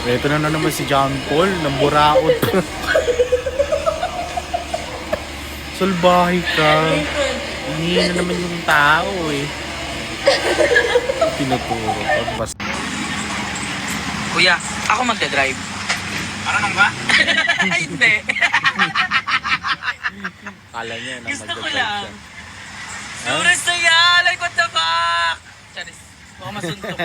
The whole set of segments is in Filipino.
Ito na naman si John Paul, namburaot. Sulbahe ka. Hindi na naman yung tao eh. Tinuturo ko. Basta. Kuya, ako magdadrive. Ano nang ba? Hindi. Kala niya na Gusto ko magdadrive lang. siya. Suras na yan! Like what the fuck? Charis. Baka masuntok.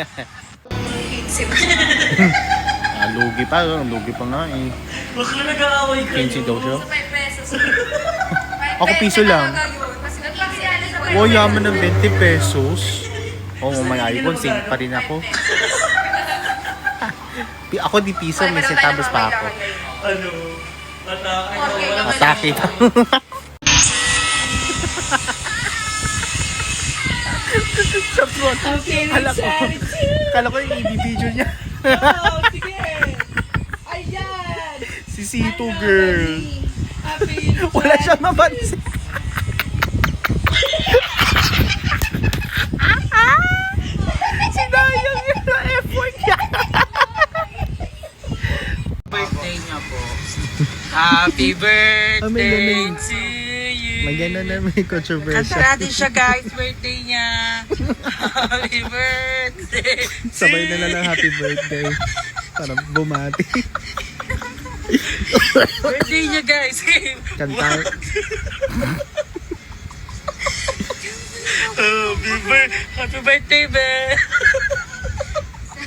Lugi pa. Lugi pa nga eh. Baka nag-aaway kayo. 15 daw siya. 5 pesos. Ako piso lang. Oh, yaman ng 20 pesos. Oh, may iPhone. Same pa rin ako. Ako di piso. May centavos pa ako. Ano? Atake pa. Sa front. Kala ko yung i-video niya. Oh, sige! Ayan! Si Sito girl. Happy! Wala siyang mapansin. Sinayang yun na effort niya. Birthday niya po. Happy birthday ganun. to you! May gano'n na may Kanta controversy. natin siya guys, birthday niya. Happy birthday to Sabay na lang happy birthday. Para bumati. birthday niya guys. Kanta. Happy birthday, be.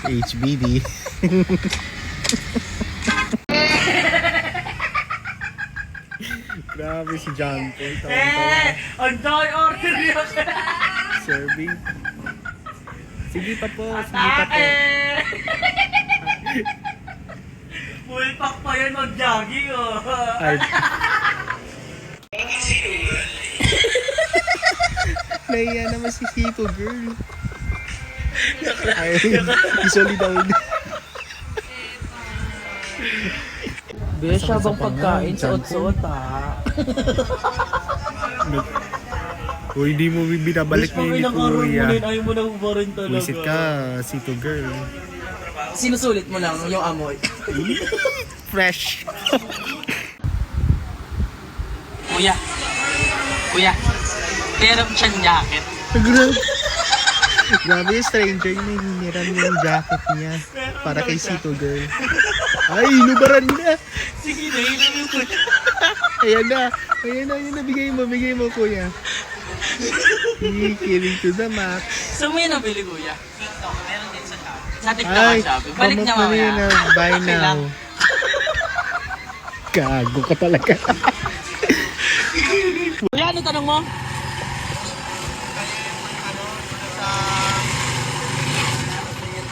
HBD. Grabe si John Paul. Tawang-tawa. Ang dami order niya. Serving. Sige pa po. Sige pa po. Full pack pa yan mag-jogging, oh. Ay. Naiya naman si Sito girl. Ay, isoli daw. Besya bang pagkain suot-suot, ha? Uy, di mo binabalik niya ni Kuya. Ayaw mo na ubarin talaga. Wisit ka, Sito girl. Sinusulit mo lang yung amoy. Fresh. Kuya. Kuya. Pero siyang jacket. Grabe yung stranger yung hiniram yung jacket niya para kay Sito girl. Ay, inubaran na. Sige na, yun yung kuya. Ayan na. Ayan na. Bigay mo, Kuya. Killing to the max. Saan mo yan nabili, kuya? Ito, meron din sa shop. Sa TikTok Ay, ang shop. Balik niya come up na mamaya. yun na. Buy Okay now. lang. Gago ka talaga. Kuya, ano tanong mo?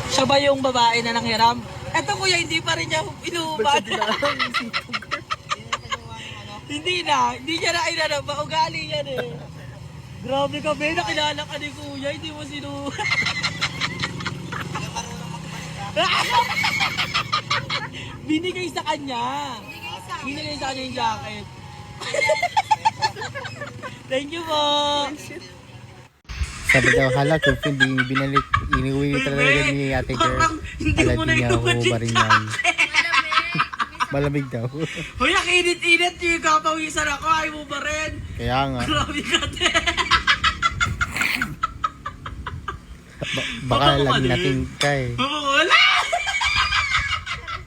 Siya ba yung babae na nanghiram? Eto kuya, hindi pa rin niya inuubat. Hindi niya na inanap. Ugali yan eh. Grabe ka, be, nakilala ka ni kuya, hindi mo Binigay sa kanya. Binigay sa kanya yung jacket. Thank you po. Sabi daw, hala, kung hindi binalik, iniuwi talaga ni ate girl. Parang hindi Hala, mo di na niya inuman ako yung pa rin yan. Malamig daw. Hoy, ang init-init yung kapawisan ako. Ayaw mo ba rin? Kaya nga, Grabe ka, te. baka Baka lagnating ka eh. Wala!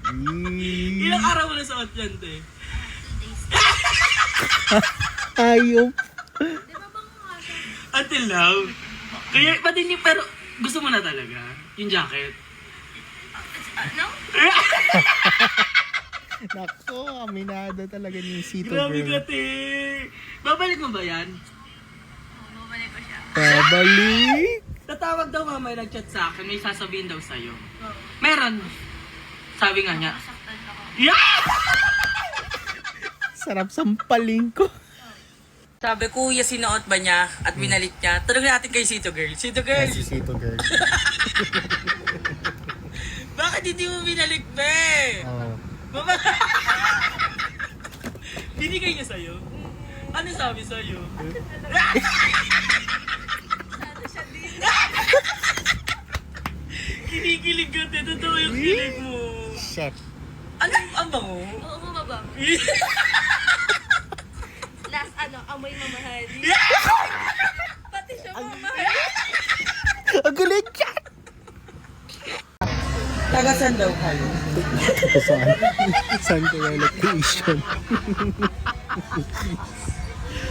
Eee. Ilang araw mo na suot yan, te? Ayop. Until now. Kaya, pati niyo, pero gusto mo na talaga yung jacket. Ano? Nako, aminado talaga ni Sito Grabe ka, girl. te. Babalik mo ba yan? Bumalik ko siya. Pabalik. Tatawag daw mamaya nag-chat sa akin, may sasabihin daw sa'yo. Meron. Sabi nga niya. Saktan ako. Yeah! Sarap sampaling ko. Sabi, kuya, sinuot ba niya at binalik niya? Tanong natin kay Sito Girl. Sito Girl, Si Sito girl. bakit hindi mo binalik, be? Oh. Baba. Binigay niya sa'yo? Ano sabi sa'yo? Kinikilig ka, te. Totoo yung kilig mo. Shit. Ano ang bango? Oo, mababang. Last amoy mamahal. Pati siya mamahal. Ang galing siya! Tagasan daw kayo. Saan? Saan kaya location?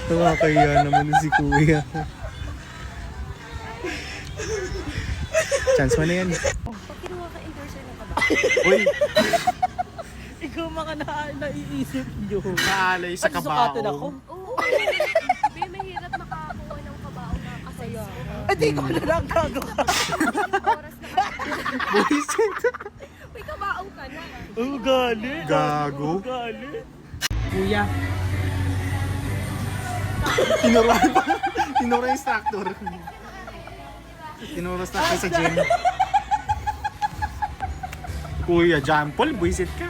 Nakakaya naman si Kuya. Chance mo na yan. Pag kinuha ka endorser na ka ba? Uy, Ikaw mga naiisip nyo. naalay sa Sukatan ako. kabao. Oo. May mahirap makakuha ng kabao na kasaya. Di ko na lang gagawa. Oras na ka. Buisit. May kabao ka na. Ang gali. Gago. Ang gali. Kuya. Tinuruan pa. Tinuruan yung instructor. Tinuruan instructor sa gym. Kuya, Jampol, buisit ka.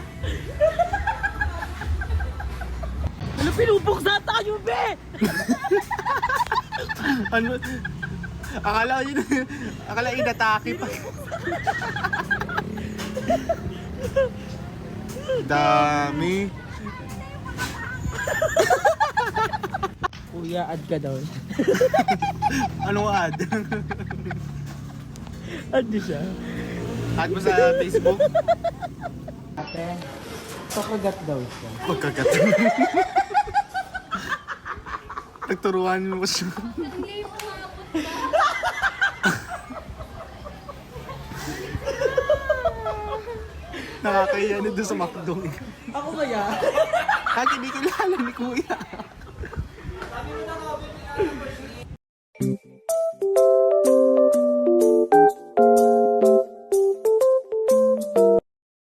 Ano pinupuksa tayo, be? Ano? Akala ko yun. Akala inatake pa. Dami. Kuya, add ka daw. Anong ad? Add siya. Ad mo sa Facebook? Ate, pakagat daw siya. Pagkagat. Nagturuan mo siya. Nakakaya na doon sa McDo. Ako kaya? Kahit hindi kilala ni Kuya.